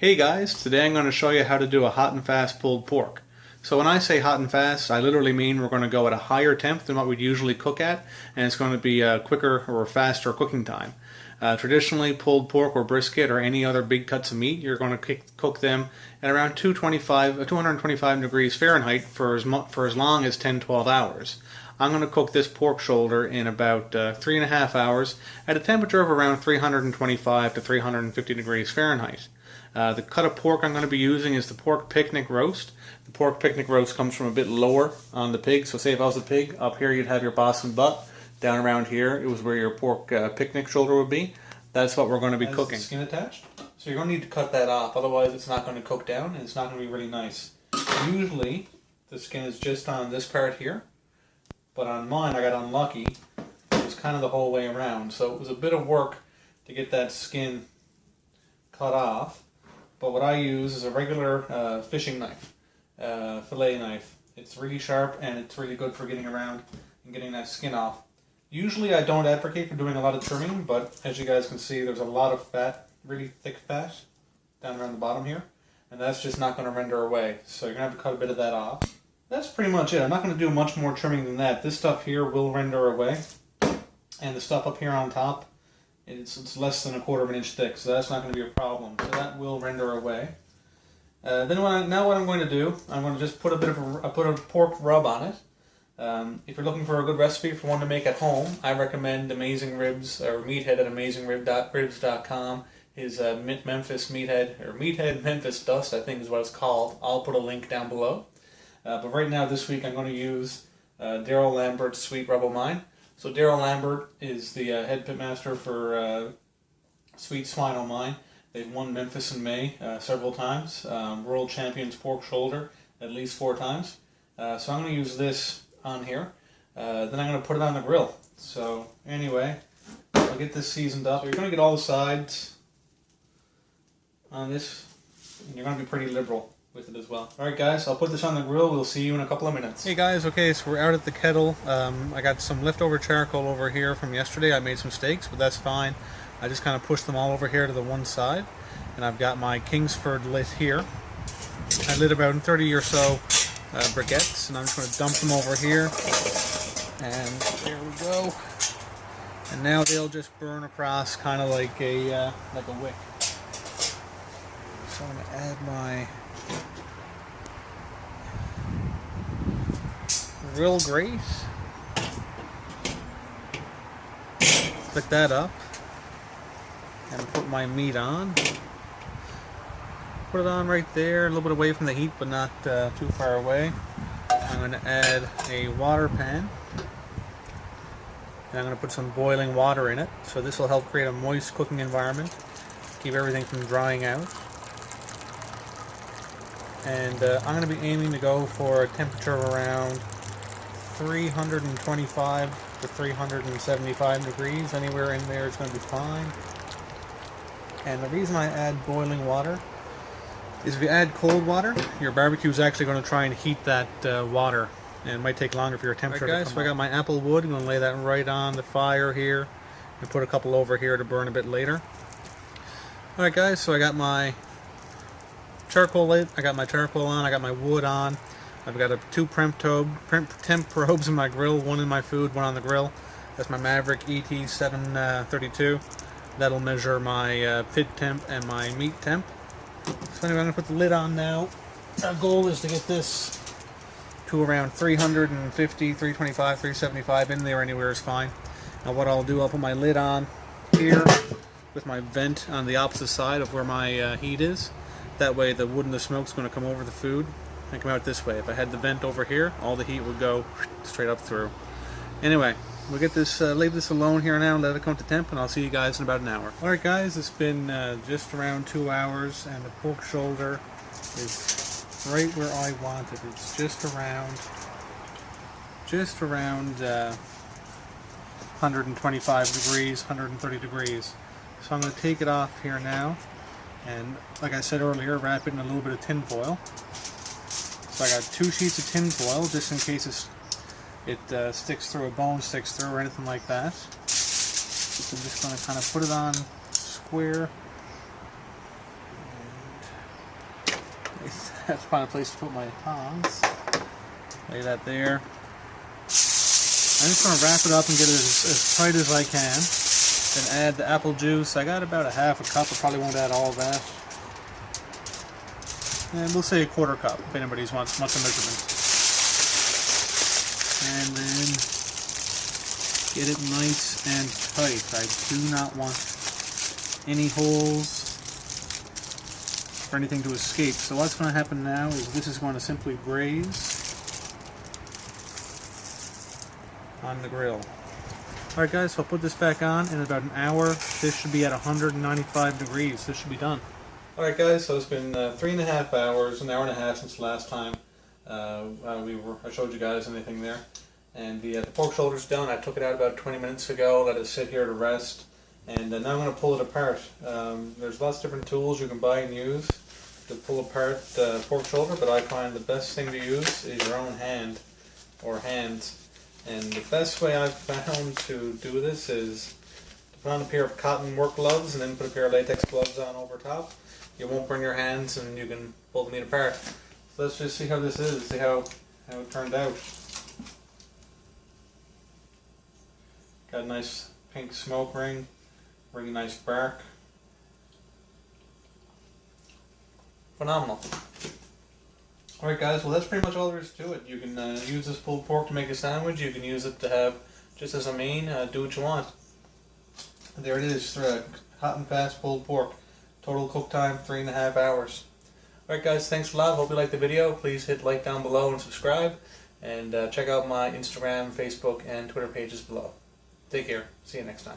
Hey guys, today I'm going to show you how to do a hot and fast pulled pork. So when I say hot and fast, I literally mean we're going to go at a higher temp than what we'd usually cook at, and it's going to be a quicker or faster cooking time. Traditionally, pulled pork or brisket or any other big cuts of meat, you're going to cook them at around 225 degrees Fahrenheit for as long as 10-12 hours. I'm going to cook this pork shoulder in about 3.5 hours at a temperature of around 325 to 350 degrees Fahrenheit. The cut of pork I'm going to be using is the pork picnic roast. The pork picnic roast comes from a bit lower on the pig. So say if I was a pig, up here you'd have your Boston butt. Down around here it was where your pork picnic shoulder would be. That's what we're going to be cooking. Skin attached. So you're going to need to cut that off, otherwise it's not going to cook down and it's not going to be really nice. Usually the skin is just on this part here, but on mine I got unlucky. It was kind of the whole way around, so it was a bit of work to get that skin cut off. But what I use is a regular fishing knife, fillet knife. It's really sharp and it's really good for getting around and getting that skin off. Usually I don't advocate for doing a lot of trimming, but as you guys can see there's a lot of fat, really thick fat down around the bottom here, and that's just not going to render away. So you're going to have to cut a bit of that off. That's pretty much it. I'm not going to do much more trimming than that. This stuff here will render away, and the stuff up here on top, it's less than 1/4 of an inch thick, so that's not going to be a problem. So that will render away. Now what I'm going to do, I'm going to just put a pork rub on it. If you're looking for a good recipe for one to make at home, I recommend Amazing Ribs, or Meathead at AmazingRibs.com. His Memphis Meathead, or Meathead Memphis Dust, I think is what it's called. I'll put a link down below. But right now, this week, I'm going to use Darrel Lambert's Sweet Rebel Mine. So Darrel Lambert is the head pitmaster for Sweet Swine O' Mine. They've won Memphis in May several times. World Champions Pork Shoulder at least 4 times. So I'm going to use this on here. Then I'm going to put it on the grill. So anyway, I'll get this seasoned up. So you're going to get all the sides on this, and you're going to be pretty liberal with it as well. Alright guys, I'll put this on the grill. We'll see you in a couple of minutes. Hey guys, okay, so we're out at the kettle. I got some leftover charcoal over here from yesterday. I made some steaks, but that's fine. I just kind of pushed them all over here to the one side. And I've got my Kingsford lit here. I lit about 30 or so briquettes, and I'm just going to dump them over here. And there we go. And now they'll just burn across kind of like a wick. So I'm going to add my grill grease. Pick that up and put my meat on. Put it on right there, a little bit away from the heat, but not too far away. I'm going to add a water pan, and I'm going to put some boiling water in it. So this will help create a moist cooking environment, keep everything from drying out. And I'm going to be aiming to go for a temperature of around 325 to 375 degrees. Anywhere in there is going to be fine. And the reason I add boiling water is if you add cold water, your barbecue is actually going to try and heat that water, and it might take longer for your temperature. Alright guys, so I got my apple wood. I'm going to lay that right on the fire here, and put a couple over here to burn a bit later. Alright guys, so I got my charcoal lit, I got my charcoal on, I got my wood on. I've got 2 temp probes in my grill, one in my food, one on the grill. That's my Maverick ET732. That'll measure my pig temp and my meat temp. So anyway, I'm going to put the lid on now. Our goal is to get this to around 350, 325, 375. In there anywhere is fine. Now what I'll do, I'll put my lid on here with my vent on the opposite side of where my heat is. That way the wood and the smoke is going to come over the food and come out this way. If I had the vent over here, all the heat would go straight up through. Anyway, we'll get this, leave this alone here now and let it come to temp, and I'll see you guys in about an hour. Alright guys, it's been just around 2 hours, and the pork shoulder is right where I want it. It's just around 125 degrees, 130 degrees. So I'm going to take it off here now, and like I said earlier, wrap it in a little bit of tin foil. So I got 2 sheets of tin foil just in case it sticks through, a bone sticks through or anything like that. So I'm just going to kind of put it on square I have to find a place to put my tongs. Lay that there. I'm just going to wrap it up and get it as tight as I can. Then add the apple juice. I got about a half a cup. I probably won't add all of that. And we'll say a quarter cup if anybody wants a measurement. And then get it nice and tight. I do not want any holes for anything to escape. So what's going to happen now is this is going to simply braise on the grill. Alright guys, so I'll put this back on in about an hour. This should be at 195 degrees. This should be done. Alright guys, so it's been 3.5 hours, an hour and a half since the last time I showed you guys anything there. And the pork shoulder's done. I took it out about 20 minutes ago, let it sit here to rest. And now I'm going to pull it apart. There's lots of different tools you can buy and use to pull apart the pork shoulder, but I find the best thing to use is your own hand or hands. And the best way I've found to do this is to put on a pair of cotton work gloves and then put a pair of latex gloves on over top. You won't burn your hands and you can pull the meat apart. So let's just see how this is, see how it turned out. Got a nice pink smoke ring, really nice bark. Phenomenal. Alright guys, well that's pretty much all there is to it. You can use this pulled pork to make a sandwich. You can use it to have just as a main. Do what you want. There it is, hot and fast pulled pork. Total cook time 3.5 hours. Alright guys, thanks a lot. Hope you liked the video. Please hit like down below and subscribe. And check out my Instagram, Facebook, and Twitter pages below. Take care. See you next time.